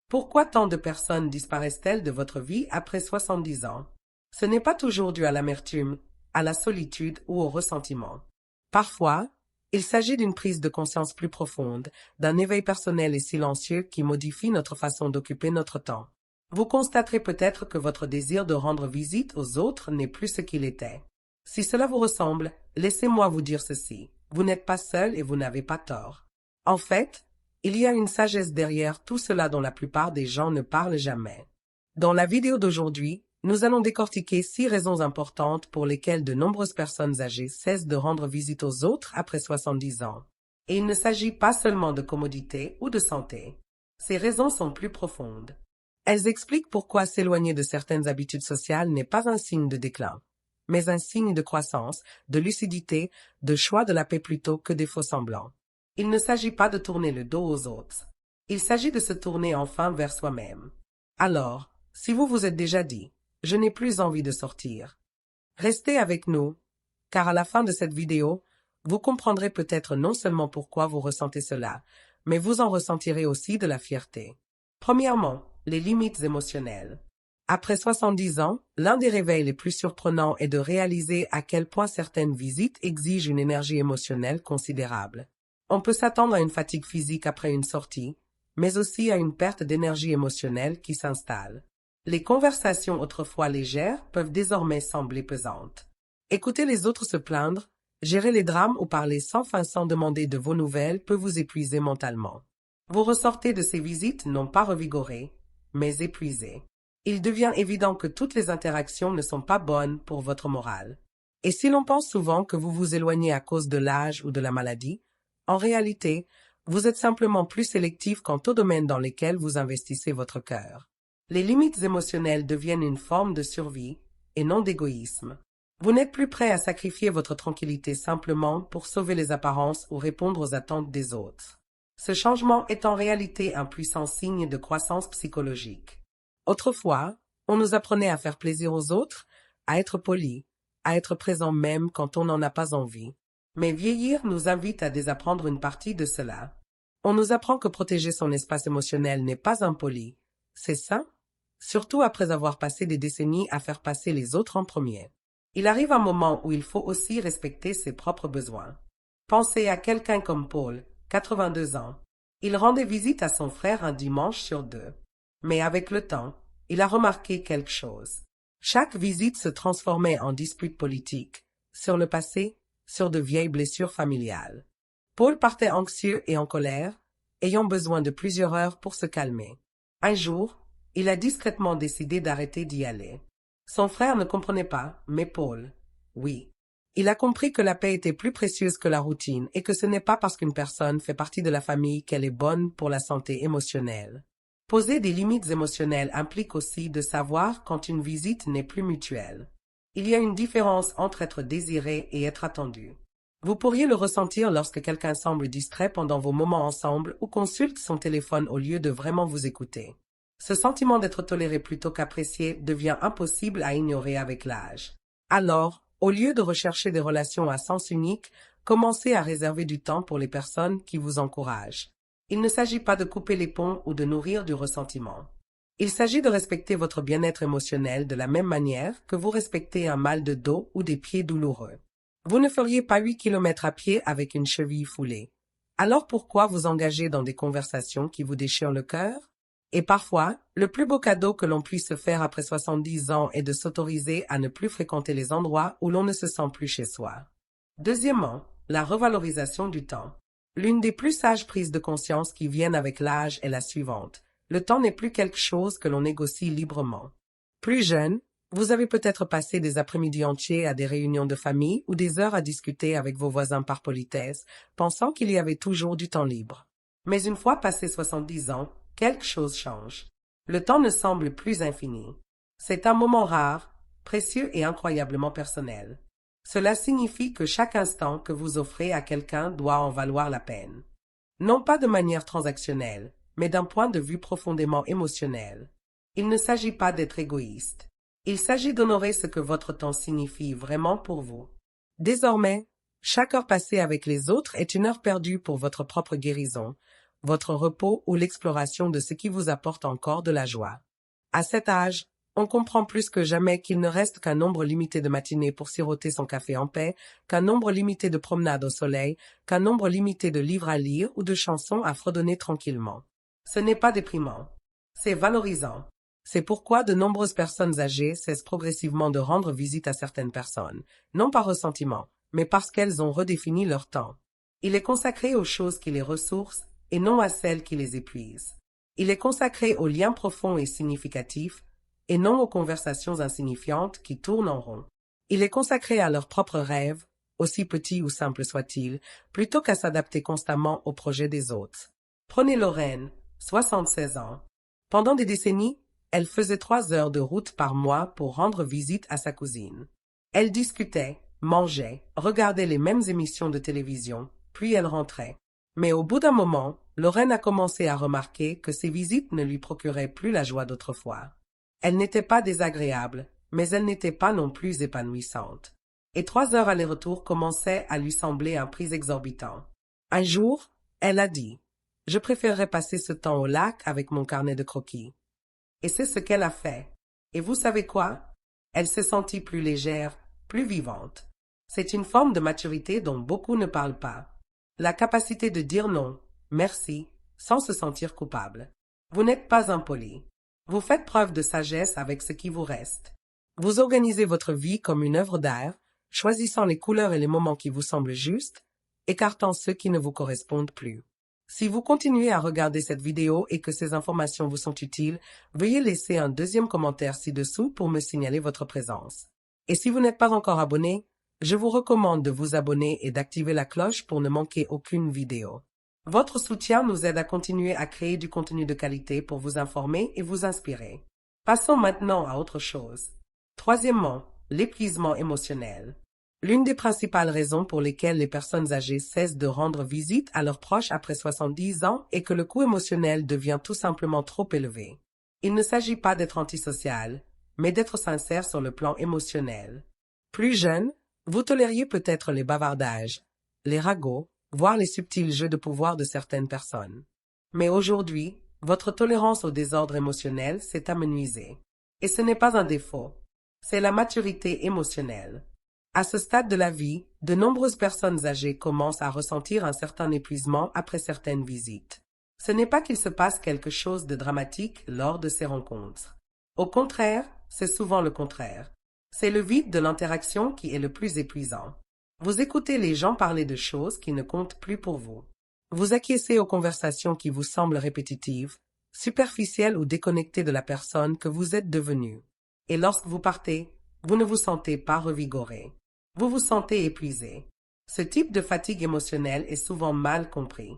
Pourquoi tant de personnes disparaissent-elles de votre vie après 70 ans? Ce n'est pas toujours dû à l'amertume, à la solitude ou au ressentiment. Parfois, il s'agit d'une prise de conscience plus profonde, d'un éveil personnel et silencieux qui modifie notre façon d'occuper notre temps. Vous constaterez peut-être que votre désir de rendre visite aux autres n'est plus ce qu'il était. Si cela vous ressemble, laissez-moi vous dire ceci. Vous n'êtes pas seul et vous n'avez pas tort. En fait, il y a une sagesse derrière tout cela dont la plupart des gens ne parlent jamais. Dans la vidéo d'aujourd'hui, nous allons décortiquer 6 raisons importantes pour lesquelles de nombreuses personnes âgées cessent de rendre visite aux autres après 70 ans. Et il ne s'agit pas seulement de commodité ou de santé. Ces raisons sont plus profondes. Elles expliquent pourquoi s'éloigner de certaines habitudes sociales n'est pas un signe de déclin, mais un signe de croissance, de lucidité, de choix de la paix plutôt que des faux-semblants. Il ne s'agit pas de tourner le dos aux autres. Il s'agit de se tourner enfin vers soi-même. Alors, si vous vous êtes déjà dit « Je n'ai plus envie de sortir », restez avec nous, car à la fin de cette vidéo, vous comprendrez peut-être non seulement pourquoi vous ressentez cela, mais vous en ressentirez aussi de la fierté. Premièrement, les limites émotionnelles. Après 70 ans, l'un des réveils les plus surprenants est de réaliser à quel point certaines visites exigent une énergie émotionnelle considérable. On peut s'attendre à une fatigue physique après une sortie, mais aussi à une perte d'énergie émotionnelle qui s'installe. Les conversations autrefois légères peuvent désormais sembler pesantes. Écouter les autres se plaindre, gérer les drames ou parler sans fin sans demander de vos nouvelles peut vous épuiser mentalement. Vous ressortez de ces visites non pas revigorés, mais épuisés. Il devient évident que toutes les interactions ne sont pas bonnes pour votre morale. Et si l'on pense souvent que vous vous éloignez à cause de l'âge ou de la maladie, en réalité, vous êtes simplement plus sélectif quant aux domaines dans lesquels vous investissez votre cœur. Les limites émotionnelles deviennent une forme de survie et non d'égoïsme. Vous n'êtes plus prêt à sacrifier votre tranquillité simplement pour sauver les apparences ou répondre aux attentes des autres. Ce changement est en réalité un puissant signe de croissance psychologique. Autrefois, on nous apprenait à faire plaisir aux autres, à être poli, à être présent même quand on n'en a pas envie. Mais vieillir nous invite à désapprendre une partie de cela. On nous apprend que protéger son espace émotionnel n'est pas impoli. C'est sain, surtout après avoir passé des décennies à faire passer les autres en premier. Il arrive un moment où il faut aussi respecter ses propres besoins. Pensez à quelqu'un comme Paul, 82 ans. Il rendait visite à son frère un dimanche sur 2. Mais avec le temps, il a remarqué quelque chose. Chaque visite se transformait en dispute politique, sur le passé, sur de vieilles blessures familiales. Paul partait anxieux et en colère, ayant besoin de plusieurs heures pour se calmer. Un jour, il a discrètement décidé d'arrêter d'y aller. Son frère ne comprenait pas, mais Paul, oui. Il a compris que la paix était plus précieuse que la routine et que ce n'est pas parce qu'une personne fait partie de la famille qu'elle est bonne pour la santé émotionnelle. Poser des limites émotionnelles implique aussi de savoir quand une visite n'est plus mutuelle. Il y a une différence entre être désiré et être attendu. Vous pourriez le ressentir lorsque quelqu'un semble distrait pendant vos moments ensemble ou consulte son téléphone au lieu de vraiment vous écouter. Ce sentiment d'être toléré plutôt qu'apprécié devient impossible à ignorer avec l'âge. Alors, au lieu de rechercher des relations à sens unique, commencez à réserver du temps pour les personnes qui vous encouragent. Il ne s'agit pas de couper les ponts ou de nourrir du ressentiment. Il s'agit de respecter votre bien-être émotionnel de la même manière que vous respectez un mal de dos ou des pieds douloureux. Vous ne feriez pas 8 kilomètres à pied avec une cheville foulée. Alors pourquoi vous engager dans des conversations qui vous déchirent le cœur? Et parfois, le plus beau cadeau que l'on puisse se faire après 70 ans est de s'autoriser à ne plus fréquenter les endroits où l'on ne se sent plus chez soi. Deuxièmement, la revalorisation du temps. L'une des plus sages prises de conscience qui viennent avec l'âge est la suivante. Le temps n'est plus quelque chose que l'on négocie librement. Plus jeune, vous avez peut-être passé des après-midi entiers à des réunions de famille ou des heures à discuter avec vos voisins par politesse, pensant qu'il y avait toujours du temps libre. Mais une fois passé 70 ans, quelque chose change. Le temps ne semble plus infini. C'est un moment rare, précieux et incroyablement personnel. Cela signifie que chaque instant que vous offrez à quelqu'un doit en valoir la peine. Non pas de manière transactionnelle, mais d'un point de vue profondément émotionnel. Il ne s'agit pas d'être égoïste. Il s'agit d'honorer ce que votre temps signifie vraiment pour vous. Désormais, chaque heure passée avec les autres est une heure perdue pour votre propre guérison, votre repos ou l'exploration de ce qui vous apporte encore de la joie. À cet âge, on comprend plus que jamais qu'il ne reste qu'un nombre limité de matinées pour siroter son café en paix, qu'un nombre limité de promenades au soleil, qu'un nombre limité de livres à lire ou de chansons à fredonner tranquillement. Ce n'est pas déprimant. C'est valorisant. C'est pourquoi de nombreuses personnes âgées cessent progressivement de rendre visite à certaines personnes, non par ressentiment, mais parce qu'elles ont redéfini leur temps. Il est consacré aux choses qui les ressourcent et non à celles qui les épuisent. Il est consacré aux liens profonds et significatifs et non aux conversations insignifiantes qui tournent en rond. Il est consacré à leurs propres rêves, aussi petits ou simples soient-ils, plutôt qu'à s'adapter constamment aux projets des autres. Prenez Lorraine, 76 ans. Pendant des décennies, elle faisait 3 heures de route par mois pour rendre visite à sa cousine. Elle discutait, mangeait, regardait les mêmes émissions de télévision, puis elle rentrait. Mais au bout d'un moment, Lorraine a commencé à remarquer que ces visites ne lui procuraient plus la joie d'autrefois. Elles n'étaient pas désagréables, mais elles n'étaient pas non plus épanouissantes. Et 3 heures aller-retour commençaient à lui sembler un prix exorbitant. Un jour, elle a dit « Je préférerais passer ce temps au lac avec mon carnet de croquis. » Et c'est ce qu'elle a fait. Et vous savez quoi? Elle s'est sentie plus légère, plus vivante. C'est une forme de maturité dont beaucoup ne parlent pas. La capacité de dire non, merci, sans se sentir coupable. Vous n'êtes pas impoli. Vous faites preuve de sagesse avec ce qui vous reste. Vous organisez votre vie comme une œuvre d'art, choisissant les couleurs et les moments qui vous semblent justes, écartant ceux qui ne vous correspondent plus. Si vous continuez à regarder cette vidéo et que ces informations vous sont utiles, veuillez laisser un deuxième commentaire ci-dessous pour me signaler votre présence. Et si vous n'êtes pas encore abonné, je vous recommande de vous abonner et d'activer la cloche pour ne manquer aucune vidéo. Votre soutien nous aide à continuer à créer du contenu de qualité pour vous informer et vous inspirer. Passons maintenant à autre chose. Troisièmement, l'épuisement émotionnel. L'une des principales raisons pour lesquelles les personnes âgées cessent de rendre visite à leurs proches après 70 ans est que le coût émotionnel devient tout simplement trop élevé. Il ne s'agit pas d'être antisocial, mais d'être sincère sur le plan émotionnel. Plus jeune, vous tolériez peut-être les bavardages, les ragots, voire les subtils jeux de pouvoir de certaines personnes. Mais aujourd'hui, votre tolérance au désordre émotionnel s'est amenuisée. Et ce n'est pas un défaut, c'est la maturité émotionnelle. À ce stade de la vie, de nombreuses personnes âgées commencent à ressentir un certain épuisement après certaines visites. Ce n'est pas qu'il se passe quelque chose de dramatique lors de ces rencontres. Au contraire, c'est souvent le contraire. C'est le vide de l'interaction qui est le plus épuisant. Vous écoutez les gens parler de choses qui ne comptent plus pour vous. Vous acquiescez aux conversations qui vous semblent répétitives, superficielles ou déconnectées de la personne que vous êtes devenue. Et lorsque vous partez, vous ne vous sentez pas revigoré. Vous vous sentez épuisé. Ce type de fatigue émotionnelle est souvent mal compris.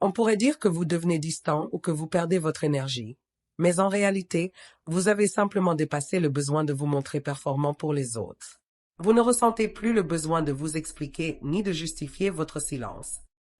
On pourrait dire que vous devenez distant ou que vous perdez votre énergie. Mais en réalité, vous avez simplement dépassé le besoin de vous montrer performant pour les autres. Vous ne ressentez plus le besoin de vous expliquer ni de justifier votre silence.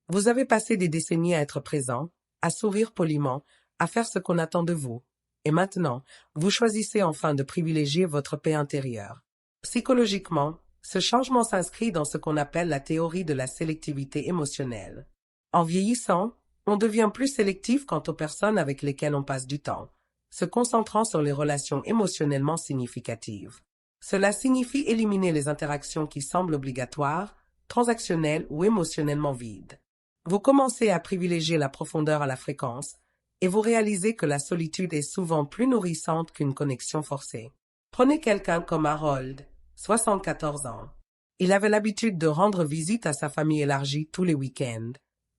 Vous avez passé des décennies à être présent, à sourire poliment, à faire ce qu'on attend de vous. Et maintenant, vous choisissez enfin de privilégier votre paix intérieure. Psychologiquement, ce changement s'inscrit dans ce qu'on appelle la théorie de la sélectivité émotionnelle. En vieillissant, on devient plus sélectif quant aux personnes avec lesquelles on passe du temps, se concentrant sur les relations émotionnellement significatives. Cela signifie éliminer les interactions qui semblent obligatoires, transactionnelles ou émotionnellement vides. Vous commencez à privilégier la profondeur à la fréquence, et vous réalisez que la solitude est souvent plus nourrissante qu'une connexion forcée. Prenez quelqu'un comme Harold, 74 ans. Il avait l'habitude de rendre visite à sa famille élargie tous les week-ends,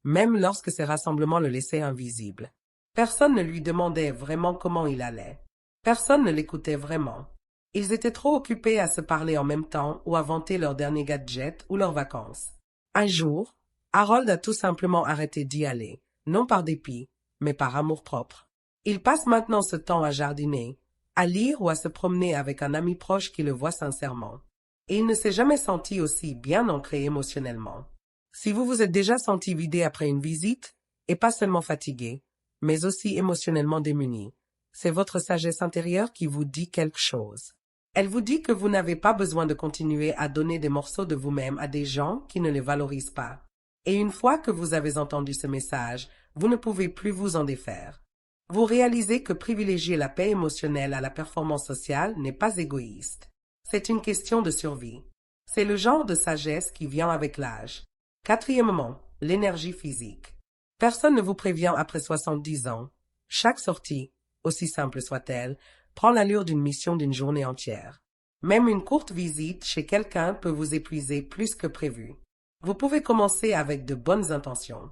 même lorsque ces rassemblements le laissaient invisible. Personne ne lui demandait vraiment comment il allait. Personne ne l'écoutait vraiment. Ils étaient trop occupés à se parler en même temps ou à vanter leurs derniers gadgets ou leurs vacances. Un jour, Harold a tout simplement arrêté d'y aller, non par dépit, mais par amour-propre. Il passe maintenant ce temps à jardiner, à lire ou à se promener avec un ami proche qui le voit sincèrement. Et il ne s'est jamais senti aussi bien ancré émotionnellement. Si vous vous êtes déjà senti vidé après une visite, et pas seulement fatigué, mais aussi émotionnellement démuni, c'est votre sagesse intérieure qui vous dit quelque chose. Elle vous dit que vous n'avez pas besoin de continuer à donner des morceaux de vous-même à des gens qui ne les valorisent pas. Et une fois que vous avez entendu ce message, vous ne pouvez plus vous en défaire. Vous réalisez que privilégier la paix émotionnelle à la performance sociale n'est pas égoïste. C'est une question de survie. C'est le genre de sagesse qui vient avec l'âge. Quatrièmement, l'énergie physique. Personne ne vous prévient après 70 ans. Chaque sortie, aussi simple soit-elle, prend l'allure d'une mission d'une journée entière. Même une courte visite chez quelqu'un peut vous épuiser plus que prévu. Vous pouvez commencer avec de bonnes intentions.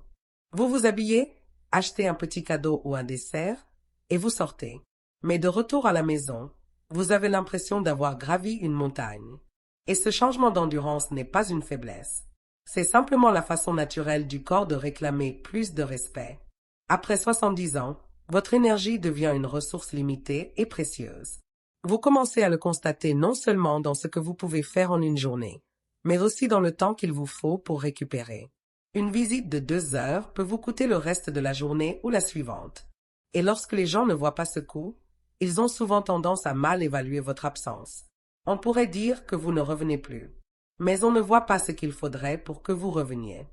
Vous vous habillez, achetez un petit cadeau ou un dessert, et vous sortez. Mais de retour à la maison, vous avez l'impression d'avoir gravi une montagne. Et ce changement d'endurance n'est pas une faiblesse. C'est simplement la façon naturelle du corps de réclamer plus de respect. Après 70 ans, votre énergie devient une ressource limitée et précieuse. Vous commencez à le constater non seulement dans ce que vous pouvez faire en une journée, mais aussi dans le temps qu'il vous faut pour récupérer. Une visite de 2 heures peut vous coûter le reste de la journée ou la suivante. Et lorsque les gens ne voient pas ce coût, ils ont souvent tendance à mal évaluer votre absence. On pourrait dire que vous ne revenez plus. Mais on ne voit pas ce qu'il faudrait pour que vous reveniez.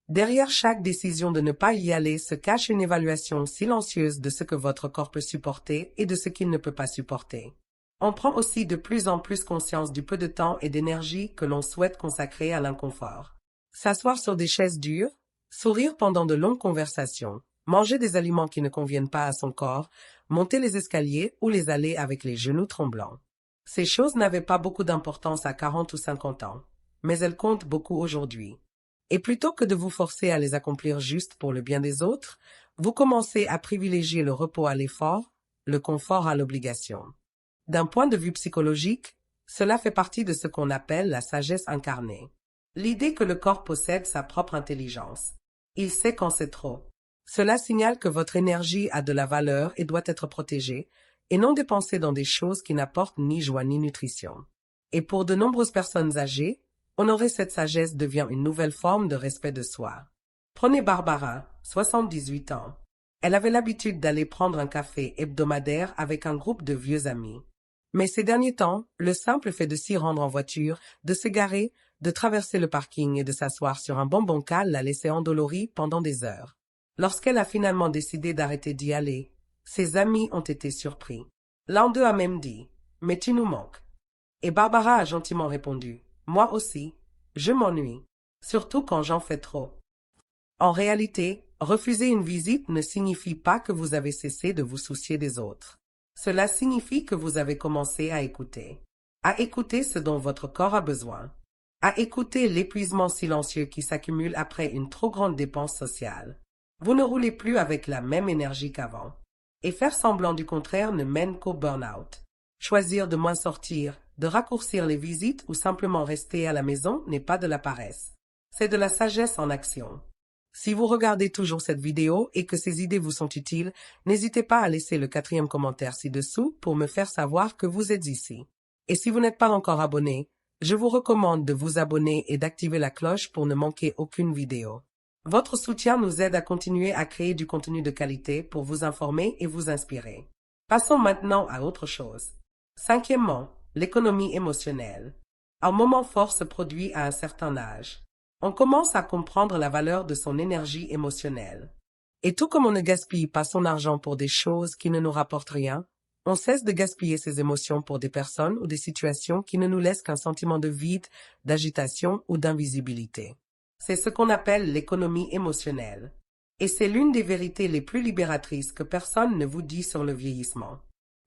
Derrière chaque décision de ne pas y aller se cache une évaluation silencieuse de ce que votre corps peut supporter et de ce qu'il ne peut pas supporter. On prend aussi de plus en plus conscience du peu de temps et d'énergie que l'on souhaite consacrer à l'inconfort. S'asseoir sur des chaises dures, sourire pendant de longues conversations, manger des aliments qui ne conviennent pas à son corps, monter les escaliers ou les allées avec les genoux tremblants. Ces choses n'avaient pas beaucoup d'importance à 40 ou 50 ans, mais elles comptent beaucoup aujourd'hui. Et plutôt que de vous forcer à les accomplir juste pour le bien des autres, vous commencez à privilégier le repos à l'effort, le confort à l'obligation. D'un point de vue psychologique, cela fait partie de ce qu'on appelle la sagesse incarnée. L'idée que le corps possède sa propre intelligence. Il sait quand c'est trop. Cela signale que votre énergie a de la valeur et doit être protégée, et non dépensée dans des choses qui n'apportent ni joie ni nutrition. Et pour de nombreuses personnes âgées, honorer cette sagesse devient une nouvelle forme de respect de soi. Prenez Barbara, 78 ans. Elle avait l'habitude d'aller prendre un café hebdomadaire avec un groupe de vieux amis. Mais ces derniers temps, le simple fait de s'y rendre en voiture, de se garer, de traverser le parking et de s'asseoir sur un banc bancal l'a laissée endolorie pendant des heures. Lorsqu'elle a finalement décidé d'arrêter d'y aller, ses amis ont été surpris. L'un d'eux a même dit « Mais tu nous manques ». Et Barbara a gentiment répondu « Moi aussi, je m'ennuie, surtout quand j'en fais trop ». En réalité, refuser une visite ne signifie pas que vous avez cessé de vous soucier des autres. Cela signifie que vous avez commencé à écouter ce dont votre corps a besoin, à écouter l'épuisement silencieux qui s'accumule après une trop grande dépense sociale. Vous ne roulez plus avec la même énergie qu'avant. Et faire semblant du contraire ne mène qu'au burn-out. Choisir de moins sortir, de raccourcir les visites ou simplement rester à la maison n'est pas de la paresse. C'est de la sagesse en action. Si vous regardez toujours cette vidéo et que ces idées vous sont utiles, n'hésitez pas à laisser le 4e commentaire ci-dessous pour me faire savoir que vous êtes ici. Et si vous n'êtes pas encore abonné, je vous recommande de vous abonner et d'activer la cloche pour ne manquer aucune vidéo. Votre soutien nous aide à continuer à créer du contenu de qualité pour vous informer et vous inspirer. Passons maintenant à autre chose. 5e, l'économie émotionnelle. Un moment fort se produit à un certain âge. On commence à comprendre la valeur de son énergie émotionnelle. Et tout comme on ne gaspille pas son argent pour des choses qui ne nous rapportent rien, on cesse de gaspiller ses émotions pour des personnes ou des situations qui ne nous laissent qu'un sentiment de vide, d'agitation ou d'invisibilité. C'est ce qu'on appelle l'économie émotionnelle. Et c'est l'une des vérités les plus libératrices que personne ne vous dit sur le vieillissement.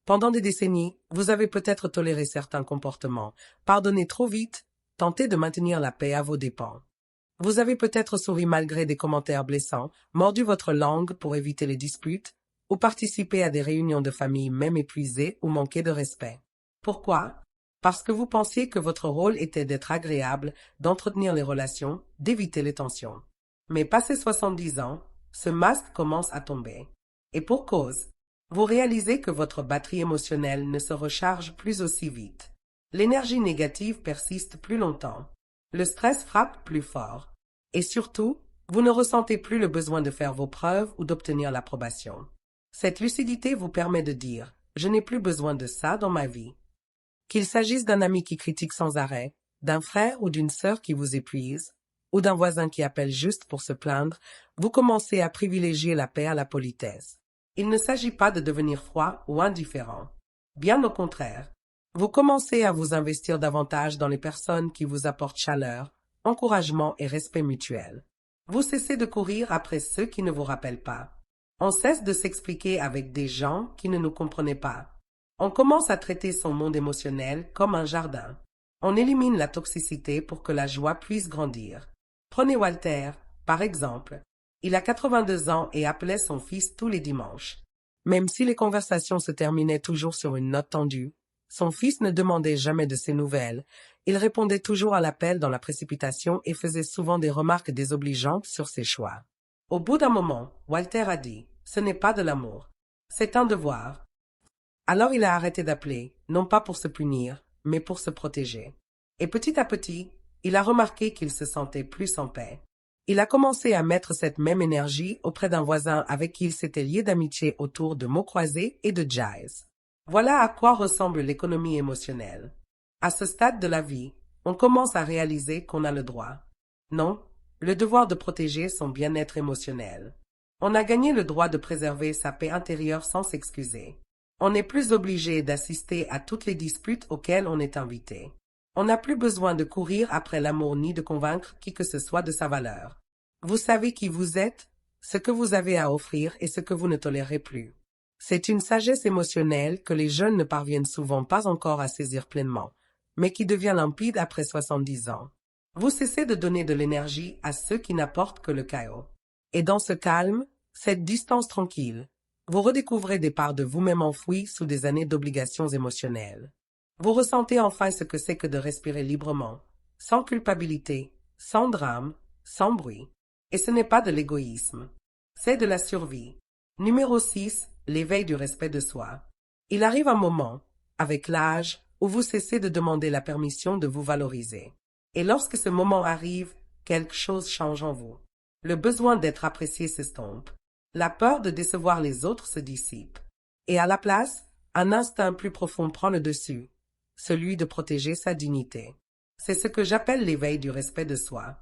Pendant des décennies, vous avez peut-être toléré certains comportements, pardonné trop vite, tenté de maintenir la paix à vos dépens. Vous avez peut-être souri malgré des commentaires blessants, mordu votre langue pour éviter les disputes, ou participé à des réunions de famille même épuisées ou manquées de respect. Pourquoi? Parce que vous pensiez que votre rôle était d'être agréable, d'entretenir les relations, d'éviter les tensions. Mais passé 70 ans, ce masque commence à tomber. Et pour cause, vous réalisez que votre batterie émotionnelle ne se recharge plus aussi vite. L'énergie négative persiste plus longtemps. Le stress frappe plus fort. Et surtout, vous ne ressentez plus le besoin de faire vos preuves ou d'obtenir l'approbation. Cette lucidité vous permet de dire « Je n'ai plus besoin de ça dans ma vie ». Qu'il s'agisse d'un ami qui critique sans arrêt, d'un frère ou d'une sœur qui vous épuise, ou d'un voisin qui appelle juste pour se plaindre, vous commencez à privilégier la paix à la politesse. Il ne s'agit pas de devenir froid ou indifférent. Bien au contraire. Vous commencez à vous investir davantage dans les personnes qui vous apportent chaleur, encouragement et respect mutuel. Vous cessez de courir après ceux qui ne vous rappellent pas. On cesse de s'expliquer avec des gens qui ne nous comprenaient pas. On commence à traiter son monde émotionnel comme un jardin. On élimine la toxicité pour que la joie puisse grandir. Prenez Walter, par exemple. Il a 82 ans et appelait son fils tous les dimanches. Même si les conversations se terminaient toujours sur une note tendue, son fils ne demandait jamais de ses nouvelles. Il répondait toujours à l'appel dans la précipitation et faisait souvent des remarques désobligeantes sur ses choix. Au bout d'un moment, Walter a dit « Ce n'est pas de l'amour, c'est un devoir ». Alors il a arrêté d'appeler, non pas pour se punir, mais pour se protéger. Et petit à petit, il a remarqué qu'il se sentait plus en paix. Il a commencé à mettre cette même énergie auprès d'un voisin avec qui il s'était lié d'amitié autour de mots croisés et de jazz. Voilà à quoi ressemble l'économie émotionnelle. À ce stade de la vie, on commence à réaliser qu'on a le droit. Non, le devoir de protéger son bien-être émotionnel. On a gagné le droit de préserver sa paix intérieure sans s'excuser. On n'est plus obligé d'assister à toutes les disputes auxquelles on est invité. On n'a plus besoin de courir après l'amour ni de convaincre qui que ce soit de sa valeur. Vous savez qui vous êtes, ce que vous avez à offrir et ce que vous ne tolérez plus. C'est une sagesse émotionnelle que les jeunes ne parviennent souvent pas encore à saisir pleinement, mais qui devient limpide après 70 ans. Vous cessez de donner de l'énergie à ceux qui n'apportent que le chaos. Et dans ce calme, cette distance tranquille, vous redécouvrez des parts de vous-même enfouies sous des années d'obligations émotionnelles. Vous ressentez enfin ce que c'est que de respirer librement, sans culpabilité, sans drame, sans bruit. Et ce n'est pas de l'égoïsme, c'est de la survie. Numéro 6. L'éveil du respect de soi. Il arrive un moment, avec l'âge, où vous cessez de demander la permission de vous valoriser. Et lorsque ce moment arrive, quelque chose change en vous. Le besoin d'être apprécié s'estompe. La peur de décevoir les autres se dissipe. Et à la place, un instinct plus profond prend le dessus, celui de protéger sa dignité. C'est ce que j'appelle l'éveil du respect de soi.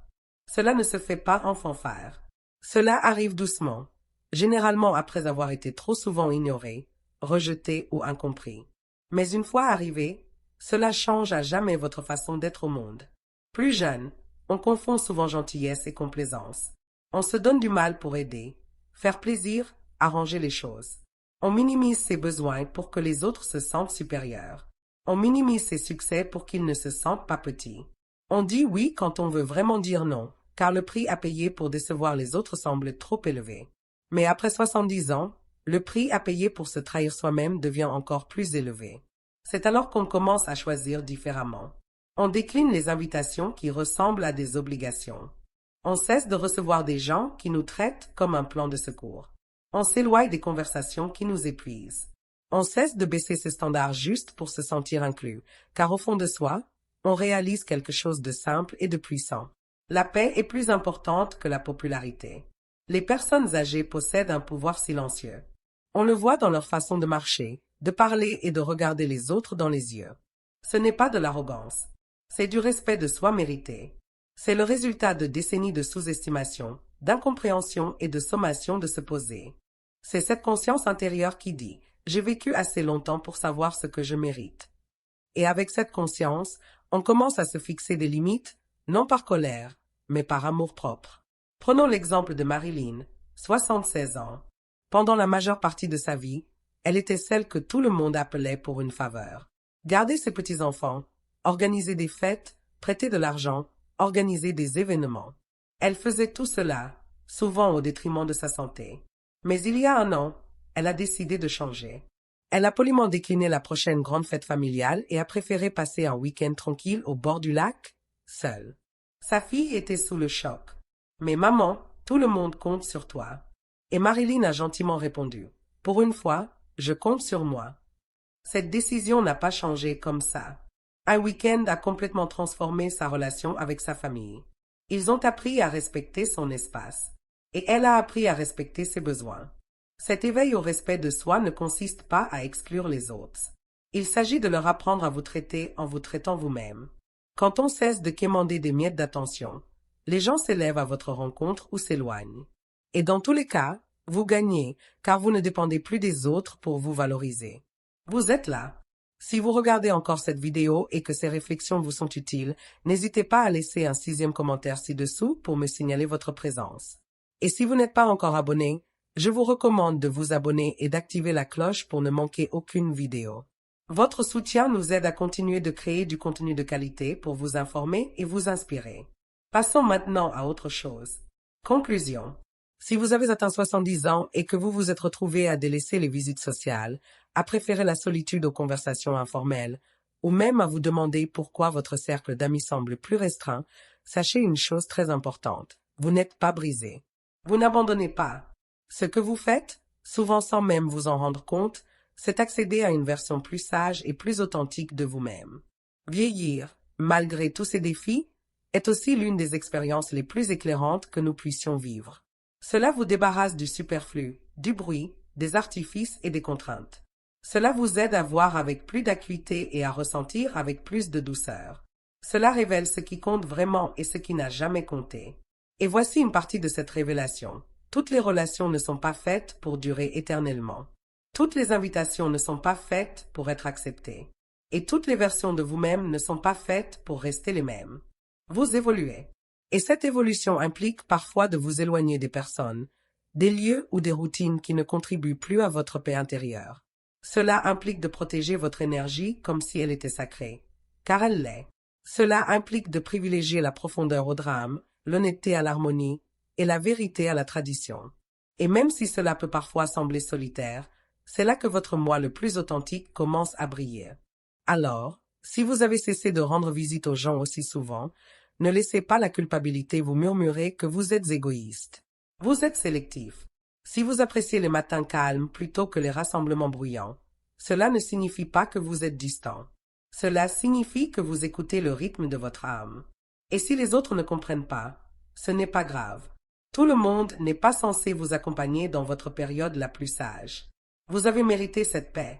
Cela ne se fait pas en fanfare. Cela arrive doucement, généralement après avoir été trop souvent ignoré, rejeté ou incompris. Mais une fois arrivé, cela change à jamais votre façon d'être au monde. Plus jeune, on confond souvent gentillesse et complaisance. On se donne du mal pour aider, faire plaisir, arranger les choses. On minimise ses besoins pour que les autres se sentent supérieurs. On minimise ses succès pour qu'ils ne se sentent pas petits. On dit oui quand on veut vraiment dire non, car le prix à payer pour décevoir les autres semble trop élevé. Mais après 70 ans, le prix à payer pour se trahir soi-même devient encore plus élevé. C'est alors qu'on commence à choisir différemment. On décline les invitations qui ressemblent à des obligations. On cesse de recevoir des gens qui nous traitent comme un plan de secours. On s'éloigne des conversations qui nous épuisent. On cesse de baisser ses standards juste pour se sentir inclus, car au fond de soi, on réalise quelque chose de simple et de puissant. La paix est plus importante que la popularité. Les personnes âgées possèdent un pouvoir silencieux. On le voit dans leur façon de marcher, de parler et de regarder les autres dans les yeux. Ce n'est pas de l'arrogance. C'est du respect de soi mérité. C'est le résultat de décennies de sous-estimation, d'incompréhension et de sommation de se poser. C'est cette conscience intérieure qui dit « J'ai vécu assez longtemps pour savoir ce que je mérite ». Et avec cette conscience, on commence à se fixer des limites, non par colère, mais par amour-propre. Prenons l'exemple de Marilyn, 76 ans. Pendant la majeure partie de sa vie, elle était celle que tout le monde appelait pour une faveur. Garder ses petits-enfants, organiser des fêtes, prêter de l'argent, organiser des événements. Elle faisait tout cela, souvent au détriment de sa santé. Mais il y a un an, elle a décidé de changer. Elle a poliment décliné la prochaine grande fête familiale et a préféré passer un week-end tranquille au bord du lac, seule. Sa fille était sous le choc. « Mais maman, tout le monde compte sur toi. » Et Marilyn a gentiment répondu. « Pour une fois, je compte sur moi. » Cette décision n'a pas changé comme ça. Un week-end a complètement transformé sa relation avec sa famille. Ils ont appris à respecter son espace. Et elle a appris à respecter ses besoins. Cet éveil au respect de soi ne consiste pas à exclure les autres. Il s'agit de leur apprendre à vous traiter en vous traitant vous-même. Quand on cesse de quémander des miettes d'attention, Les gens s'élèvent à votre rencontre ou s'éloignent. Et dans tous les cas, vous gagnez, car vous ne dépendez plus des autres pour vous valoriser. Vous êtes là. Si vous regardez encore cette vidéo et que ces réflexions vous sont utiles, n'hésitez pas à laisser un 6e commentaire ci-dessous pour me signaler votre présence. Et si vous n'êtes pas encore abonné, je vous recommande de vous abonner et d'activer la cloche pour ne manquer aucune vidéo. Votre soutien nous aide à continuer de créer du contenu de qualité pour vous informer et vous inspirer. Passons maintenant à autre chose. Conclusion. Si vous avez atteint 70 ans et que vous vous êtes retrouvé à délaisser les visites sociales, à préférer la solitude aux conversations informelles, ou même à vous demander pourquoi votre cercle d'amis semble plus restreint, sachez une chose très importante. Vous n'êtes pas brisé. Vous n'abandonnez pas. Ce que vous faites, souvent sans même vous en rendre compte, c'est accéder à une version plus sage et plus authentique de vous-même. Vieillir, malgré tous ces défis, est aussi l'une des expériences les plus éclairantes que nous puissions vivre. Cela vous débarrasse du superflu, du bruit, des artifices et des contraintes. Cela vous aide à voir avec plus d'acuité et à ressentir avec plus de douceur. Cela révèle ce qui compte vraiment et ce qui n'a jamais compté. Et voici une partie de cette révélation. Toutes les relations ne sont pas faites pour durer éternellement. Toutes les invitations ne sont pas faites pour être acceptées. Et toutes les versions de vous-même ne sont pas faites pour rester les mêmes. Vous évoluez. Et cette évolution implique parfois de vous éloigner des personnes, des lieux ou des routines qui ne contribuent plus à votre paix intérieure. Cela implique de protéger votre énergie comme si elle était sacrée, car elle l'est. Cela implique de privilégier la profondeur au drame, l'honnêteté à l'harmonie et la vérité à la tradition. Et même si cela peut parfois sembler solitaire, c'est là que votre moi le plus authentique commence à briller. Alors, si vous avez cessé de rendre visite aux gens aussi souvent, ne laissez pas la culpabilité vous murmurer que vous êtes égoïste. Vous êtes sélectif. Si vous appréciez les matins calmes plutôt que les rassemblements bruyants, cela ne signifie pas que vous êtes distant. Cela signifie que vous écoutez le rythme de votre âme. Et si les autres ne comprennent pas, ce n'est pas grave. Tout le monde n'est pas censé vous accompagner dans votre période la plus sage. Vous avez mérité cette paix.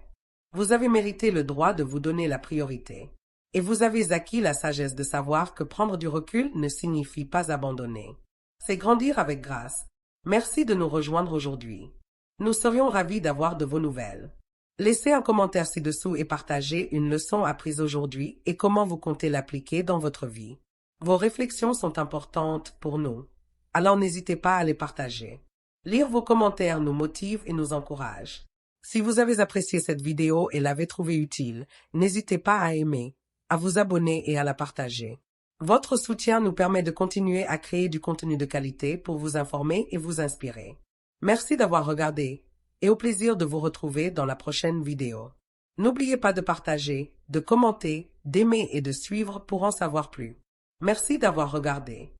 Vous avez mérité le droit de vous donner la priorité. Et vous avez acquis la sagesse de savoir que prendre du recul ne signifie pas abandonner. C'est grandir avec grâce. Merci de nous rejoindre aujourd'hui. Nous serions ravis d'avoir de vos nouvelles. Laissez un commentaire ci-dessous et partagez une leçon apprise aujourd'hui et comment vous comptez l'appliquer dans votre vie. Vos réflexions sont importantes pour nous. Alors n'hésitez pas à les partager. Lire vos commentaires nous motive et nous encourage. Si vous avez apprécié cette vidéo et l'avez trouvée utile, n'hésitez pas à aimer, à vous abonner et à la partager. Votre soutien nous permet de continuer à créer du contenu de qualité pour vous informer et vous inspirer. Merci d'avoir regardé et au plaisir de vous retrouver dans la prochaine vidéo. N'oubliez pas de partager, de commenter, d'aimer et de suivre pour en savoir plus. Merci d'avoir regardé.